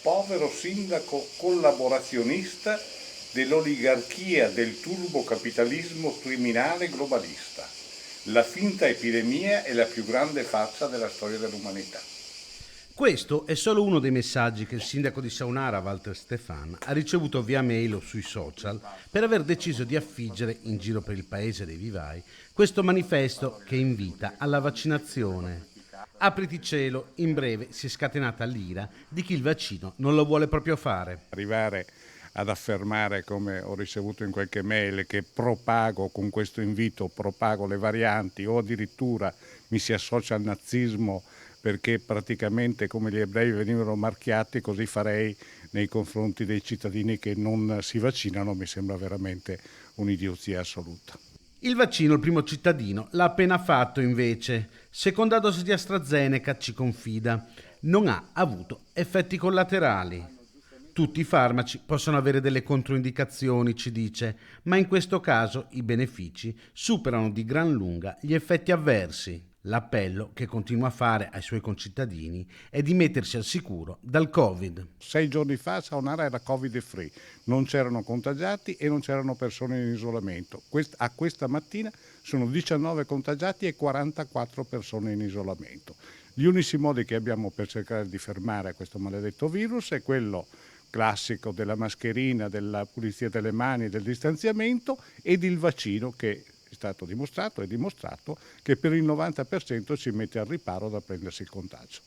povero sindaco collaborazionista dell'oligarchia del turbocapitalismo criminale globalista. La finta epidemia è la più grande farsa della storia dell'umanità. Questo è solo uno dei messaggi che il sindaco di Saunara, Walter Stefan, ha ricevuto via mail o sui social per aver deciso di affiggere in giro per il paese dei vivai questo manifesto che invita alla vaccinazione. Apriti cielo, in breve si è scatenata l'ira di chi il vaccino non lo vuole proprio fare. Arrivare ad affermare, come ho ricevuto in qualche mail, che propago con questo invito, propago le varianti o addirittura mi si associa al nazismo perché praticamente come gli ebrei venivano marchiati, così farei nei confronti dei cittadini che non si vaccinano, mi sembra veramente un'idiozia assoluta. Il vaccino, il primo cittadino, l'ha appena fatto invece. Seconda dose di AstraZeneca, ci confida. Non ha avuto effetti collaterali. Tutti i farmaci possono avere delle controindicazioni, ci dice, ma in questo caso i benefici superano di gran lunga gli effetti avversi. L'appello che continua a fare ai suoi concittadini è di mettersi al sicuro dal Covid. 6 giorni fa Saunara era Covid free, non c'erano contagiati e non c'erano persone in isolamento. A questa mattina sono 19 contagiati e 44 persone in isolamento. Gli unici modi che abbiamo per cercare di fermare questo maledetto virus è quello classico della mascherina, della pulizia delle mani, del distanziamento ed il vaccino che è stato dimostrato e dimostrato che per il 90% ci mette al riparo da prendersi il contagio.